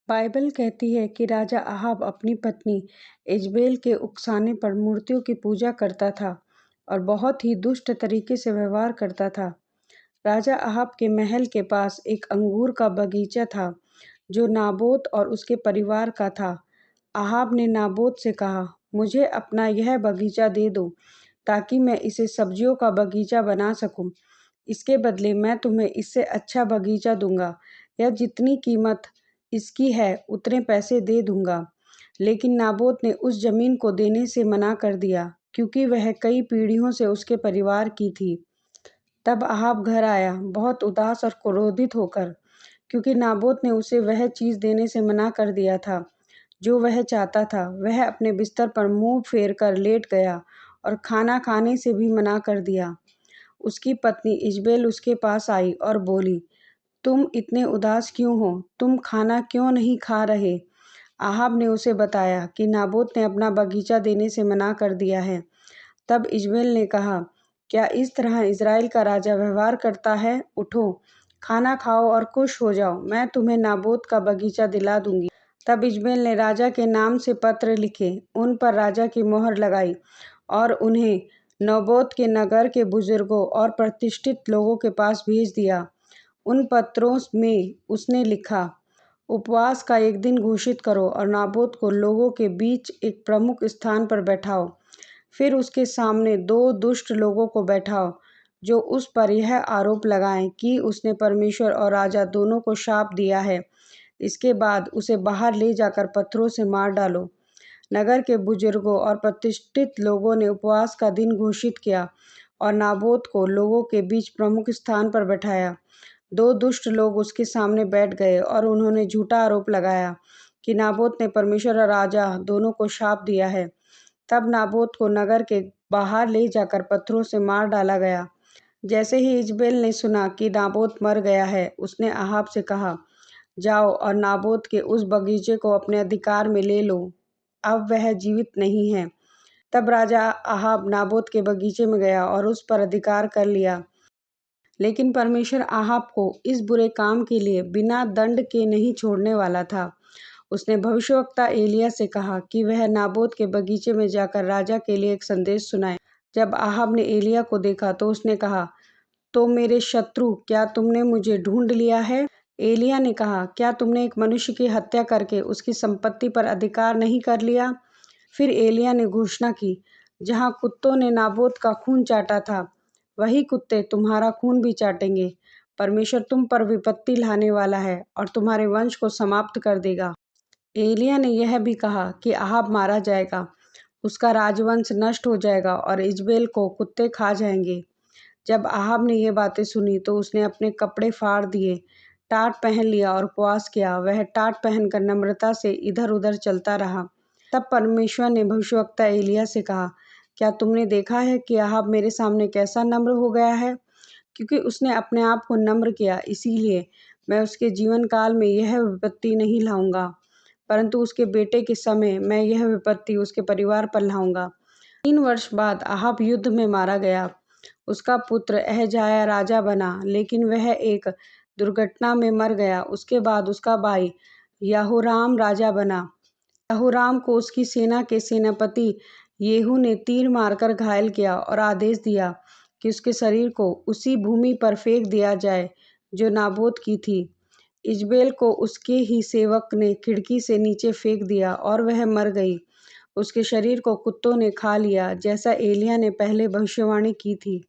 Bible कहती है कि राजा अहाब अपनी पत्नी इजबेल के उकसाने पर मूर्तियों की पूजा करता था और बहुत ही दुष्ट तरीके से व्यवहार करता था। राजा अहाब के महल के पास एक अंगूर का बगीचा था जो नाबोत और उसके परिवार का था। अहाब ने नाबोत से कहा, मुझे अपना यह बगीचा दे दो ताकि मैं इसे सब्जियों का बगीचा बना सकूं। इसके बदले मैं तुम्हें इससे अच्छा बगीचा दूंगा या जितनी कीमत इसकी है उतने पैसे दे दूंगा। लेकिन नाबोत ने उस जमीन को देने से मना कर दिया क्योंकि वह कई पीढ़ियों से उसके परिवार की थी। तब अहाब घर आया बहुत उदास और क्रोधित होकर, क्योंकि नाबोत ने उसे वह चीज़ देने से मना कर दिया था जो वह चाहता था। वह अपने बिस्तर पर मुंह फेर कर लेट गया और खाना खाने से भी मना कर दिया। उसकी पत्नी इजबेल उसके पास आई और बोली, तुम इतने उदास क्यों हो? तुम खाना क्यों नहीं खा रहे? अहाब ने उसे बताया कि नाबोत ने अपना बगीचा देने से मना कर दिया है। तब इजबेल ने कहा, क्या इस तरह इज़राइल का राजा व्यवहार करता है? उठो, खाना खाओ और खुश हो जाओ, मैं तुम्हें नाबोत का बगीचा दिला दूंगी। तब इजबेल ने राजा के नाम से पत्र लिखे, उन पर राजा की मोहर लगाई और उन्हें नाबोत के नगर के बुजुर्गों और प्रतिष्ठित लोगों के पास भेज दिया। उन पत्रों में उसने लिखा, उपवास का एक दिन घोषित करो और नाबोत को लोगों के बीच एक प्रमुख स्थान पर बैठाओ। फिर उसके सामने दो दुष्ट लोगों को बैठाओ जो उस पर यह आरोप लगाएं कि उसने परमेश्वर और राजा दोनों को शाप दिया है। इसके बाद उसे बाहर ले जाकर पत्थरों से मार डालो। नगर के बुजुर्गों और प्रतिष्ठित लोगों ने उपवास का दिन घोषित किया और नाबोत को लोगों के बीच प्रमुख स्थान पर बैठाया। दो दुष्ट लोग उसके सामने बैठ गए और उन्होंने झूठा आरोप लगाया कि नाबोत ने परमेश्वर और राजा दोनों को शाप दिया है। तब नाबोत को नगर के बाहर ले जाकर पत्थरों से मार डाला गया। जैसे ही इजबेल ने सुना कि नाबोत मर गया है, उसने अहाब से कहा, जाओ और नाबोत के उस बगीचे को अपने अधिकार में ले लो, अब वह जीवित नहीं है। तब राजा अहाब नाबोत के बगीचे में गया और उस पर अधिकार कर लिया। लेकिन परमेश्वर अहाब को इस बुरे काम के लिए बिना दंड के नहीं छोड़ने वाला था। उसने भविष्यवक्ता एलिय्याह से कहा कि वह नाबोत के बगीचे में जाकर राजा के लिए एक संदेश सुनाए। जब अहाब ने एलिय्याह को देखा तो उसने कहा, तो मेरे शत्रु, क्या तुमने मुझे ढूंढ लिया है? एलिय्याह ने कहा, क्या तुमने एक मनुष्य की हत्या करके उसकी संपत्ति पर अधिकार नहीं कर लिया? फिर एलिय्याह ने घोषणा की, जहाँ कुत्तों ने नाबोत का खून चाटा था, वही कुत्ते तुम्हारा खून भी चाटेंगे। परमेश्वर तुम पर विपत्ति लाने वाला है और तुम्हारे वंश को समाप्त कर देगा। एलिय्याह ने यह भी कहा कि अहाब मारा जाएगा, उसका राजवंश नष्ट हो जाएगा और इजबेल को कुत्ते खा जाएंगे। जब अहाब ने ये बातें सुनी तो उसने अपने कपड़े फाड़ दिए, टाट पहन लिया और उपवास किया। वह टाट पहनकर नम्रता से इधर उधर चलता रहा। तब परमेश्वर ने भविष्यवक्ता एलिय्याह से कहा, क्या तुमने देखा है कि अहाब मेरे सामने कैसा नम्र हो गया है? क्योंकि उसने अपने आप को नम्र किया, इसीलिए मैं उसके जीवन काल में यह विपत्ति नहीं लाऊंगा, परंतु उसके बेटे के समय मैं यह विपत्ति उसके परिवार पर लाऊंगा। 3 वर्ष बाद अहाब युद्ध में मारा गया। उसका पुत्र अहज्याह राजा बना, लेकिन वह एक दुर्घटना में मर गया। उसके बाद उसका भाई यहोराम राजा बना। यहोराम को उसकी सेना के सेनापति येहू ने तीर मारकर घायल किया और आदेश दिया कि उसके शरीर को उसी भूमि पर फेंक दिया जाए जो नाबोत की थी। इजबेल को उसके ही सेवक ने खिड़की से नीचे फेंक दिया और वह मर गई। उसके शरीर को कुत्तों ने खा लिया, जैसा एलिय्याह ने पहले भविष्यवाणी की थी।